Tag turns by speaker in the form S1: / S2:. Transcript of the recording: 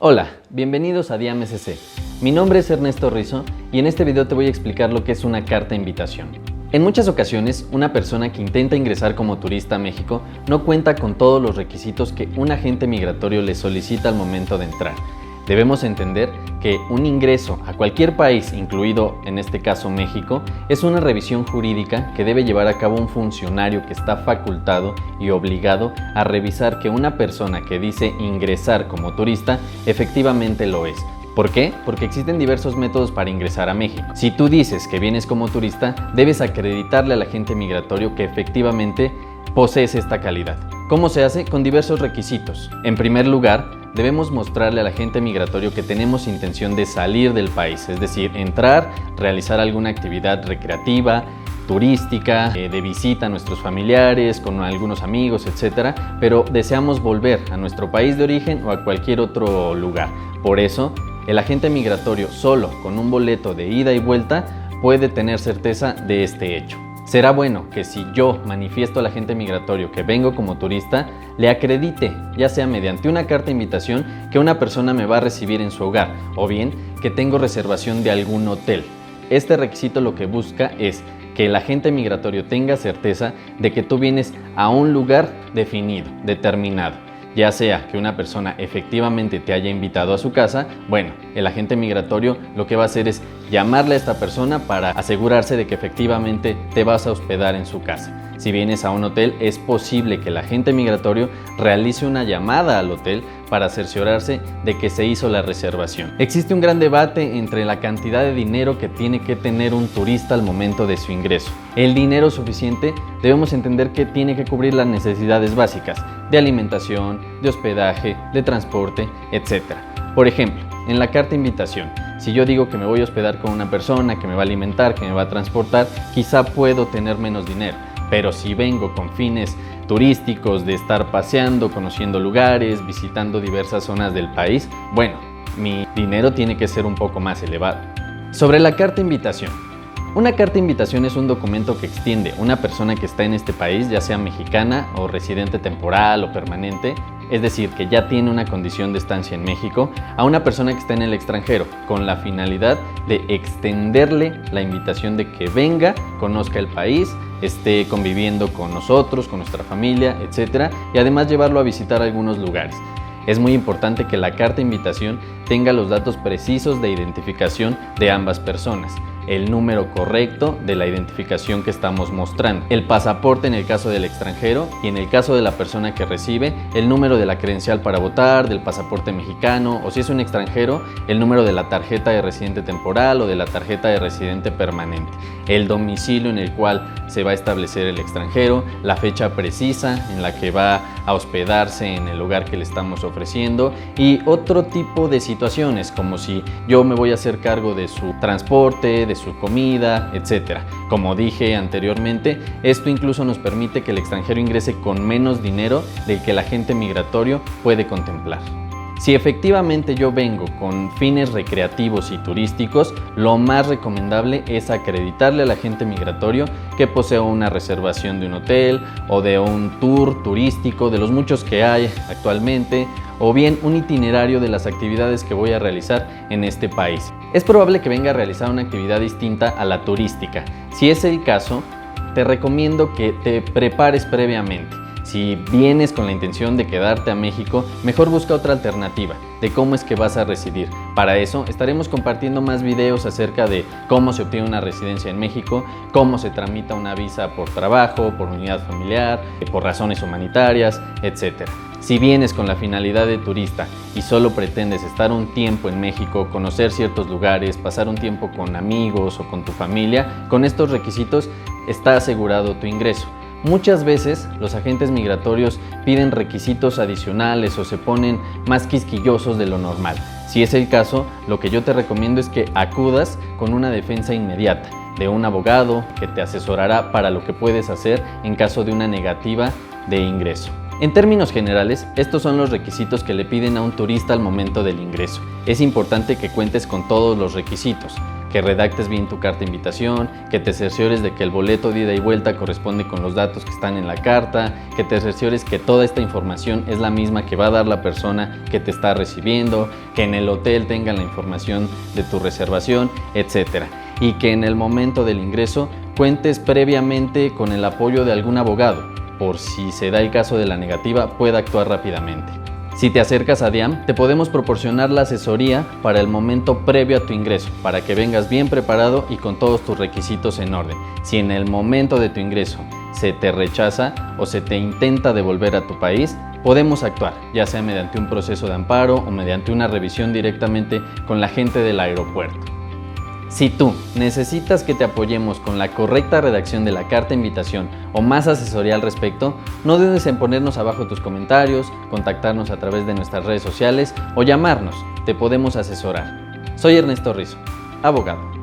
S1: Hola, bienvenidos a Diam SC. Mi nombre es Ernesto Rizo y en este video te voy a explicar lo que es una carta invitación. En muchas ocasiones, una persona que intenta ingresar como turista a México no cuenta con todos los requisitos que un agente migratorio le solicita al momento de entrar. Debemos entender que un ingreso a cualquier país, incluido en este caso México, es una revisión jurídica que debe llevar a cabo un funcionario que está facultado y obligado a revisar que una persona que dice ingresar como turista efectivamente lo es. ¿Por qué? Porque existen diversos métodos para ingresar a México. Si tú dices que vienes como turista, debes acreditarle al agente migratorio que efectivamente posees esta calidad. ¿Cómo se hace? Con diversos requisitos. En primer lugar, debemos mostrarle al agente migratorio que tenemos intención de salir del país, es decir, entrar, realizar alguna actividad recreativa, turística, de visita a nuestros familiares, con algunos amigos, etc. Pero deseamos volver a nuestro país de origen o a cualquier otro lugar. Por eso, el agente migratorio solo con un boleto de ida y vuelta puede tener certeza de este hecho. Será bueno que si yo manifiesto al agente migratorio que vengo como turista, le acredite, ya sea mediante una carta de invitación, que una persona me va a recibir en su hogar, o bien que tengo reservación de algún hotel. Este requisito lo que busca es que el agente migratorio tenga certeza de que tú vienes a un lugar definido, determinado. Ya sea que una persona efectivamente te haya invitado a su casa, bueno, el agente migratorio lo que va a hacer es llamarle a esta persona para asegurarse de que efectivamente te vas a hospedar en su casa. Si vienes a un hotel, es posible que el agente migratorio realice una llamada al hotel para cerciorarse de que se hizo la reservación. Existe un gran debate entre la cantidad de dinero que tiene que tener un turista al momento de su ingreso. El dinero suficiente debemos entender que tiene que cubrir las necesidades básicas de alimentación, de hospedaje, de transporte, etc. Por ejemplo, en la carta de invitación, si yo digo que me voy a hospedar con una persona que me va a alimentar, que me va a transportar, quizá puedo tener menos dinero. Pero si vengo con fines turísticos, de estar paseando, conociendo lugares, visitando diversas zonas del país, bueno, mi dinero tiene que ser un poco más elevado. Sobre la carta de invitación. Una carta de invitación es un documento que extiende una persona que está en este país, ya sea mexicana o residente temporal o permanente, es decir, que ya tiene una condición de estancia en México, a una persona que está en el extranjero, con la finalidad de extenderle la invitación de que venga, conozca el país, esté conviviendo con nosotros, con nuestra familia, etc. y además llevarlo a visitar algunos lugares. Es muy importante que la carta de invitación tenga los datos precisos de identificación de ambas personas, el número correcto de la identificación que estamos mostrando, el pasaporte en el caso del extranjero y en el caso de la persona que recibe, el número de la credencial para votar, del pasaporte mexicano, o si es un extranjero, el número de la tarjeta de residente temporal o de la tarjeta de residente permanente, el domicilio en el cual se va a establecer el extranjero, la fecha precisa en la que va a hospedarse en el lugar que le estamos ofreciendo y otro tipo de situaciones, como si yo me voy a hacer cargo de su transporte, de su comida, etc. Como dije anteriormente, esto incluso nos permite que el extranjero ingrese con menos dinero del que el agente migratorio puede contemplar. Si efectivamente yo vengo con fines recreativos y turísticos, lo más recomendable es acreditarle al agente migratorio que poseo una reservación de un hotel o de un tour turístico, de los muchos que hay actualmente, o bien un itinerario de las actividades que voy a realizar en este país. Es probable que venga a realizar una actividad distinta a la turística. Si es el caso, te recomiendo que te prepares previamente. Si vienes con la intención de quedarte a México, mejor busca otra alternativa de cómo es que vas a residir. Para eso estaremos compartiendo más videos acerca de cómo se obtiene una residencia en México, cómo se tramita una visa por trabajo, por unidad familiar, por razones humanitarias, etc. Si vienes con la finalidad de turista y solo pretendes estar un tiempo en México, conocer ciertos lugares, pasar un tiempo con amigos o con tu familia, con estos requisitos está asegurado tu ingreso. Muchas veces los agentes migratorios piden requisitos adicionales o se ponen más quisquillosos de lo normal. Si es el caso, lo que yo te recomiendo es que acudas con una defensa inmediata de un abogado que te asesorará para lo que puedes hacer en caso de una negativa de ingreso. En términos generales, estos son los requisitos que le piden a un turista al momento del ingreso. Es importante que cuentes con todos los requisitos. que redactes bien tu carta de invitación, que te cerciores de que el boleto de ida y vuelta corresponde con los datos que están en la carta, que te cerciores que toda esta información es la misma que va a dar la persona que te está recibiendo, que en el hotel tengan la información de tu reservación, etc. Y que en el momento del ingreso cuentes previamente con el apoyo de algún abogado, por si se da el caso de la negativa, pueda actuar rápidamente. Si te acercas a DIAM, te podemos proporcionar la asesoría para el momento previo a tu ingreso, para que vengas bien preparado y con todos tus requisitos en orden. Si en el momento de tu ingreso se te rechaza o se te intenta devolver a tu país, podemos actuar, ya sea mediante un proceso de amparo o mediante una revisión directamente con la gente del aeropuerto. Si tú necesitas que te apoyemos con la correcta redacción de la carta de invitación o más asesoría al respecto, no dudes en ponernos abajo tus comentarios, contactarnos a través de nuestras redes sociales o llamarnos, te podemos asesorar. Soy Ernesto Rizzo, abogado.